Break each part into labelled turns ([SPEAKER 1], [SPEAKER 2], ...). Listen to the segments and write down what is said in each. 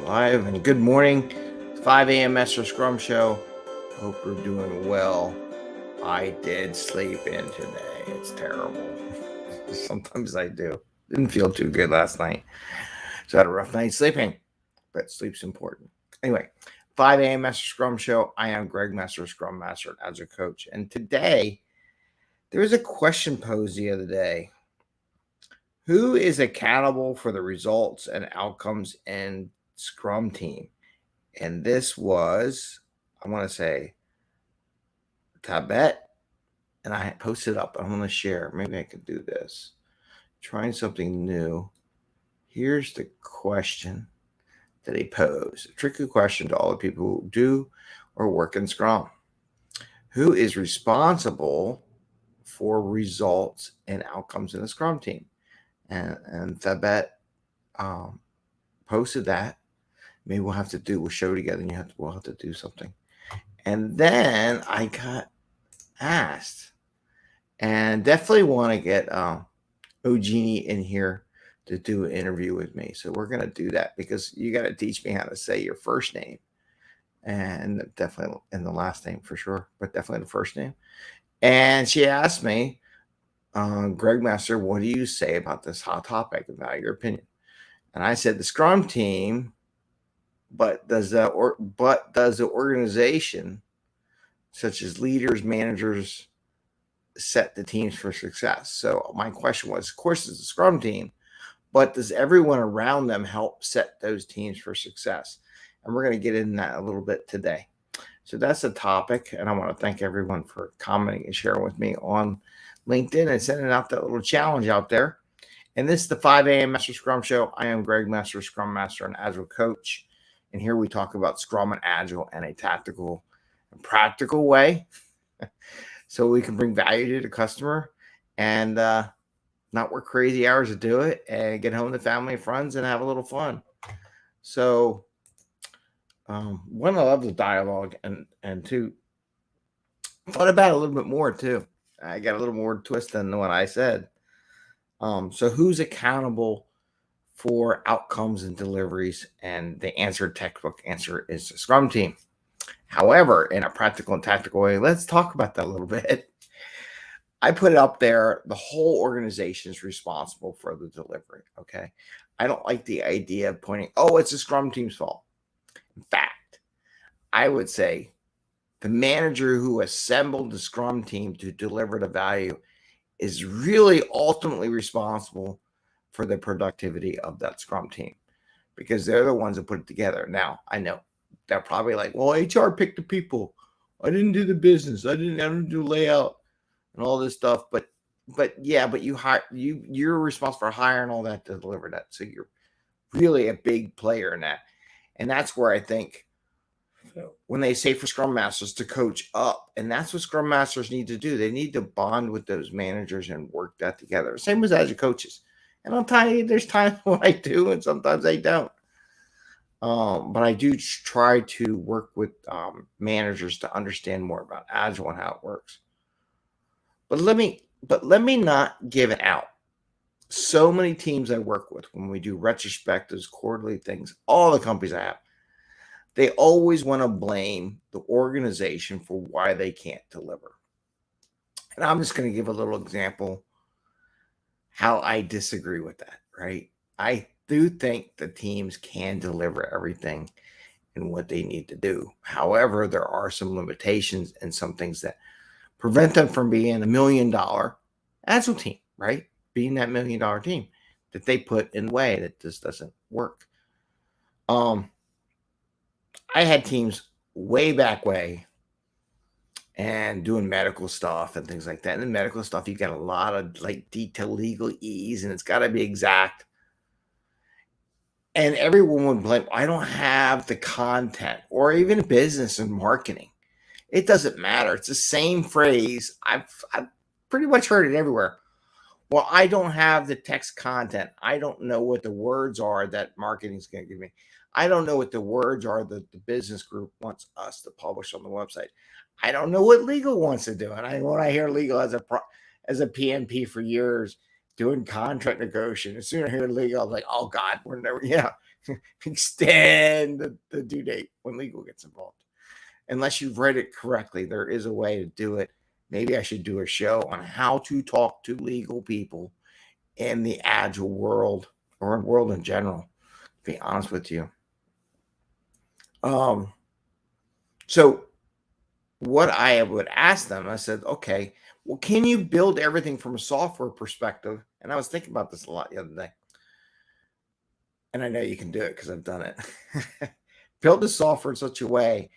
[SPEAKER 1] live and good morning. 5 a.m. Mester Scrum Show. Hope you're doing well. I did sleep in today. It's terrible. Sometimes I do. Didn't feel too good last night. So I had a rough night sleeping, but sleep's important. Anyway, 5 a.m. Mester Scrum Show. I am Greg Mester, Scrum Master and Agile Coach. And today, there was a question posed the other day. Who is accountable for the results and outcomes in Scrum team? And this was, I want to say, Tibet. And I posted up. I'm going to share. Maybe I could do this. Trying something new. Here's the question that he posed. A tricky question to all the people who do or work in Scrum. Who is responsible for results and outcomes in the Scrum team? And Tibet posted that. Maybe we'll show together and we'll have to do something. And then I got asked, and definitely want to get Ogini in here to do an interview with me. So we're going to do that because you got to teach me how to say your first name, and definitely in the last name for sure, but definitely the first name. And she asked me, Greg Mester, what do you say about this hot topic, about your opinion? And I said the Scrum team, but does the organization, such as leaders, managers, set the teams for success? So my question was, of course, it's a Scrum team, but does everyone around them help set those teams for success? And we're going to get into that a little bit today. So that's the topic, and I want to thank everyone for commenting and sharing with me on LinkedIn and sending out that little challenge out there. And this is the 5 a.m. Mester Scrum Show. I am Greg Mester, Scrum Master and Agile Coach. And here we talk about Scrum and Agile in a tactical and practical way so we can bring value to the customer and not work crazy hours to do it and get home to family and friends and have a little fun. So one, I love the dialogue, and two, thought about it a little bit more too. I got a little more twist than what I said. So who's accountable for outcomes and deliveries? And the textbook answer is the Scrum team. However, in a practical and tactical way, let's talk about that a little bit. I put it up there. The whole organization is responsible for the delivery. Okay. I don't like the idea of pointing, it's a Scrum team's fault. In fact, I would say the manager who assembled the Scrum team to deliver the value is really ultimately responsible for the productivity of that Scrum team, because they're the ones that put it together. Now, I know they're probably like, well, HR picked the people. I didn't do the business. I didn't do layout and all this stuff. But you're responsible for hiring all that to deliver that. So you're really a big player in that. And that's where I think when they say for Scrum Masters to coach up, and that's what Scrum Masters need to do. They need to bond with those managers and work that together. Same as your coaches. And I'll tell you, there's times when I do, and sometimes I don't. But I do try to work with managers to understand more about Agile and how it works. But let me not give it out. So many teams I work with, when we do retrospectives, quarterly things, all the companies I have, they always want to blame the organization for why they can't deliver. And I'm just going to give a little example how I disagree with that, right? I do think the teams can deliver everything and what they need to do. However, there are some limitations and some things that prevent them from being $1 million Agile team, right? Being that $1 million team that they put in the way that this doesn't work. I had teams way back and doing medical stuff and things like that. And the medical stuff, you got a lot of detailed legalese, and it's got to be exact. And everyone would blame, I don't have the content, or even business and marketing. It doesn't matter. It's the same phrase. I've pretty much heard it everywhere. Well, I don't have the text content. I don't know what the words are that marketing is going to give me. I don't know what the words are that the business group wants us to publish on the website. I don't know what legal wants to do. And when I hear legal as a PMP for years doing contract negotiation, as soon as I hear legal, I'm like, oh God, we're never, extend the due date when legal gets involved. Unless you've read it correctly, there is a way to do it. Maybe I should do a show on how to talk to legal people in the Agile world or world in general, to be honest with you. So what I would ask them, I said, okay, well, can you build everything from a software perspective? And I was thinking about this a lot the other day. And I know you can do it because I've done it. Build the software in such a way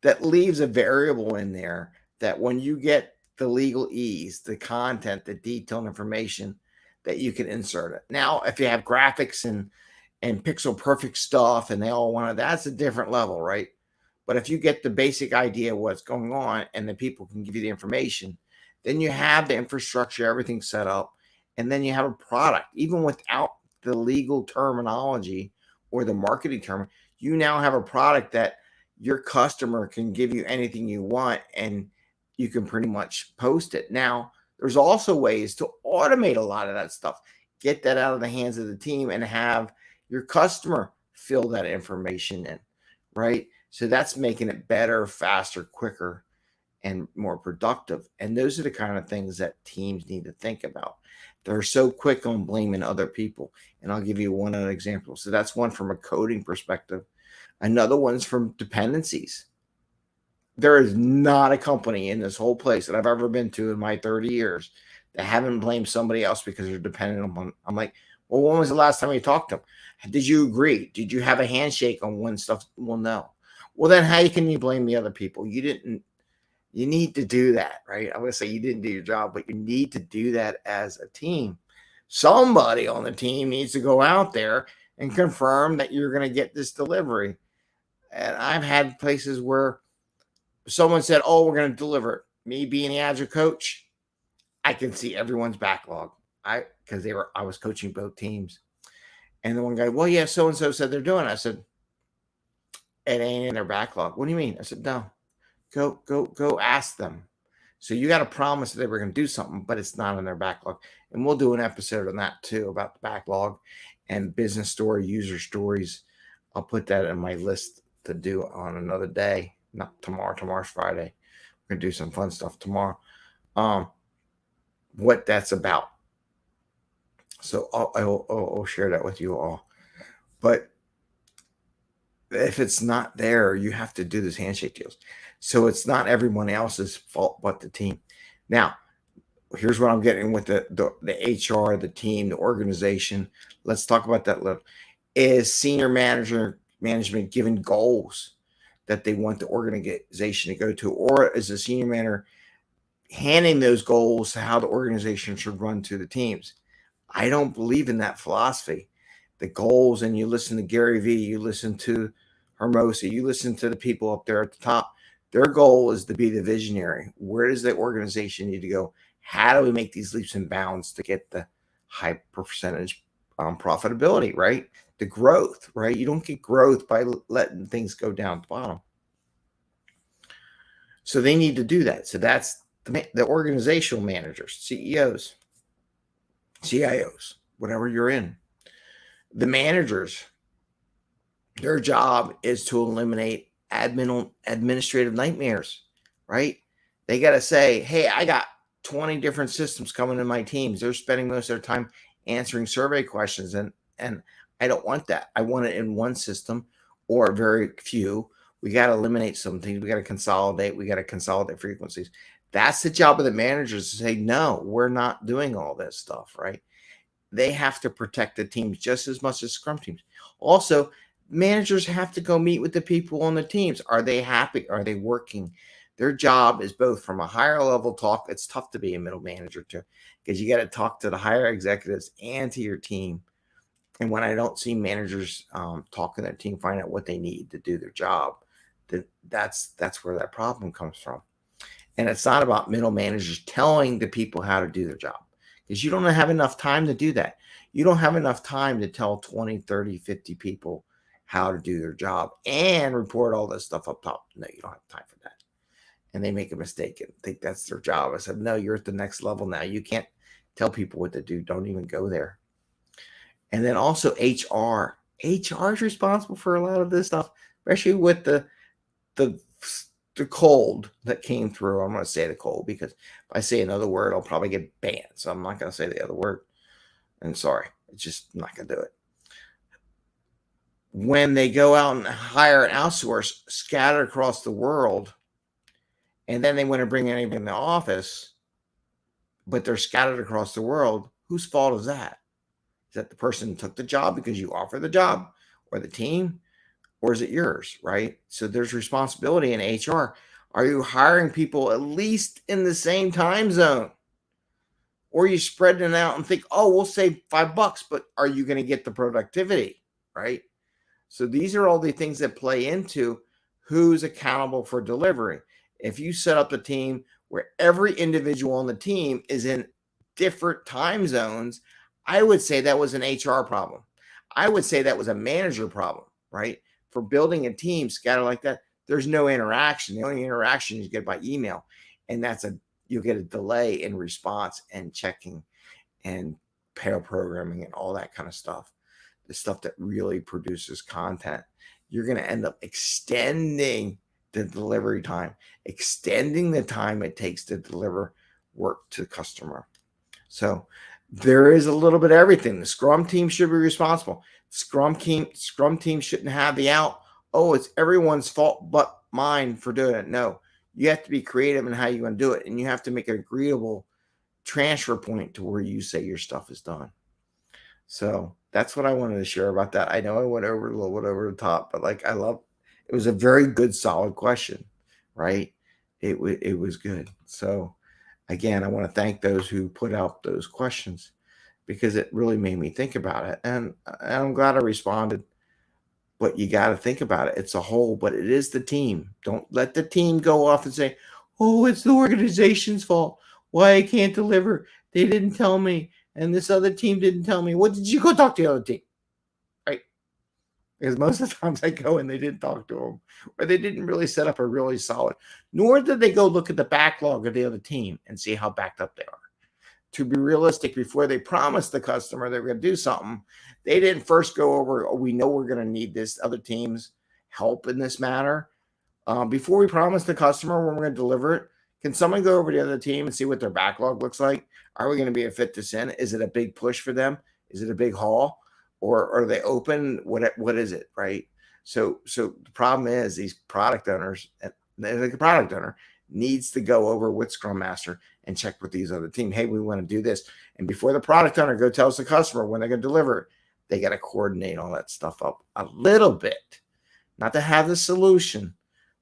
[SPEAKER 1] that leaves a variable in there that when you get the legalese, the content, the detailed information, that you can insert it. Now, if you have graphics and pixel perfect stuff and they all want it, that's a different level, right? But if you get the basic idea of what's going on and the people can give you the information, then you have the infrastructure, everything set up, and then you have a product. Even without the legal terminology or the marketing term, you now have a product that your customer can give you anything you want and you can pretty much post it. Now, there's also ways to automate a lot of that stuff. Get that out of the hands of the team and have your customer fill that information in, right? So that's making it better, faster, quicker, and more productive. And those are the kind of things that teams need to think about. They're so quick on blaming other people. And I'll give you one other example. So that's one from a coding perspective. Another one's from dependencies. There is not a company in this whole place that I've ever been to in my 30 years that haven't blamed somebody else because they're dependent on. I'm like, well, when was the last time you talked to them? Did you agree? Did you have a handshake on when stuff? Well, no. Well, then how can you blame the other people? You didn't. You need to do that, right? I'm going to say you didn't do your job, but you need to do that as a team. Somebody on the team needs to go out there and confirm that you're going to get this delivery. And I've had places where someone said, oh, we're going to deliver it. Me being the Agile coach, I can see everyone's backlog. I was coaching both teams. And the one guy, well, yeah, so-and-so said they're doing it. I said, it ain't in their backlog. What do you mean? I said, no, go ask them. So you got to promise that they were going to do something, but it's not in their backlog. And we'll do an episode on that too, about the backlog and business story, user stories. I'll put that in my list to do on another day. Not tomorrow. Tomorrow's Friday. We're going to do some fun stuff tomorrow. What that's about. So I'll share that with you all. But if it's not there, you have to do these handshake deals. So it's not everyone else's fault but the team. Now, here's what I'm getting with the HR, the team, the organization. Let's talk about that a little. Is senior management given goals that they want the organization to go to, or is the senior manager handing those goals to how the organization should run to the teams? I don't believe in that philosophy. The goals, and you listen to Gary Vee, you listen to Hermosa, you listen to the people up there at the top. Their goal is to be the visionary. Where does the organization need to go? How do we make these leaps and bounds to get the high percentage profitability, right? The growth, right? You don't get growth by letting things go down at the bottom. So they need to do that. So that's the organizational managers, CEOs, CIOs, whatever you're in. The managers, their job is to eliminate administrative nightmares, right? They got to say, hey, I got 20 different systems coming in my teams. They're spending most of their time answering survey questions. And I don't want that. I want it in one system or very few. We got to eliminate some things. We got to consolidate. We got to consolidate frequencies. That's the job of the managers to say, no, we're not doing all this stuff, right? They have to protect the teams just as much as Scrum teams. Also, managers have to go meet with the people on the teams. Are they happy? Are they working? Their job is both from a higher level talk. It's tough to be a middle manager too, because you got to talk to the higher executives and to your team. And when I don't see managers talking to their team, find out what they need to do their job, that's where that problem comes from. And it's not about middle managers telling the people how to do their job, because you don't have enough time to do that. You don't have enough time to tell 20, 30, 50 people how to do their job and report all this stuff up top. No, you don't have time for that. And they make a mistake and think that's their job. I said, no, you're at the next level now. You can't tell people what to do. Don't even go there. And then also HR. HR is responsible for a lot of this stuff, especially with the cold that came through. I'm going to say the cold because if I say another word, I'll probably get banned. So I'm not going to say the other word. And sorry, it's just not going to do it. When they go out and hire an outsource scattered across the world, and then they want to bring anybody in the office, but they're scattered across the world, whose fault is that? Is that the person who took the job because you offer the job, or the team, or is it yours, right? So there's responsibility in HR. Are you hiring people at least in the same time zone? Or are you spreading it out and think, oh, we'll save $5, but are you going to get the productivity, right? So these are all the things that play into who's accountable for delivery. If you set up a team where every individual on the team is in different time zones, I would say that was an HR problem. I would say that was a manager problem, right? For building a team scattered like that, there's no interaction. The only interaction you get by email, and you'll get a delay in response and checking and pair programming and all that kind of stuff. The stuff that really produces content. You're going to end up extending the delivery time, extending the time it takes to deliver work to the customer. So there is a little bit of everything. The Scrum team should be responsible. Scrum team shouldn't have the out, oh, it's everyone's fault but mine for doing it. No, you have to be creative in how you're going to do it, and you have to make an agreeable transfer point to where you say your stuff is done. So that's what I wanted to share about that. I know I went over a little bit over the top, but it was a very good, solid question, right? It was good. So again, I want to thank those who put out those questions because it really made me think about it. And I'm glad I responded. But you got to think about it. It's a whole, but it is the team. Don't let the team go off and say, oh, it's the organization's fault. Why I can't deliver. They didn't tell me. And this other team didn't tell me. What did you go talk to the other team? Right? Because most of the times I go and they didn't talk to them, or they didn't really set up a really solid, nor did they go look at the backlog of the other team and see how backed up they are. To be realistic, before they promised the customer they were going to do something, they didn't first go over, oh, we know we're going to need this other team's help in this matter. Before we promise the customer when we're going to deliver it, can someone go over to the other team and see what their backlog looks like? Are we going to be a fit to send? Is it a big push for them? Is it a big haul? Or are they open? What is it, right? So the problem is these product owners, like a product owner, needs to go over with Scrum Master and check with these other team. Hey, we want to do this. And before the product owner go tells the customer when they're going to deliver it, they got to coordinate all that stuff up a little bit. Not to have the solution,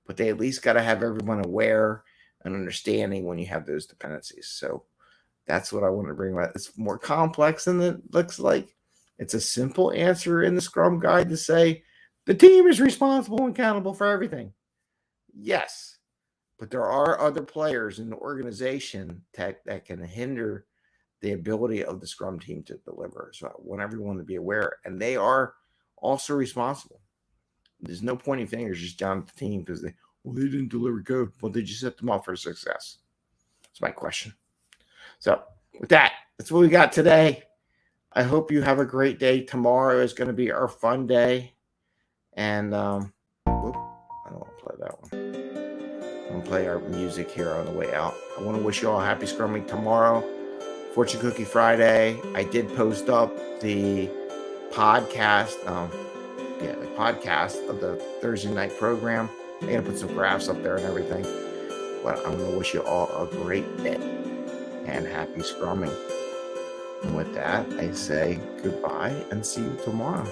[SPEAKER 1] but they at least got to have everyone aware and understanding when you have those dependencies. So that's what I want to bring about. It's more complex than it looks like. It's a simple answer in the Scrum guide to say the team is responsible and accountable for everything. Yes, but there are other players in the organization that can hinder the ability of the Scrum team to deliver. So I want everyone to be aware, and they are also responsible. There's no pointing fingers just down at the team because they didn't deliver code. Well, did you set them up for success? That's my question. So with that, that's what we got today. I hope you have a great day. Tomorrow is going to be our fun day. And I don't want to play that one. I'm going to play our music here on the way out. I want to wish you all a happy Scrumming tomorrow. Fortune Cookie Friday. I did post up the podcast. The podcast of the Thursday night program. I'm going to put some graphs up there and everything. But I'm going to wish you all a great day and happy Scrumming. And with that, I say goodbye and see you tomorrow.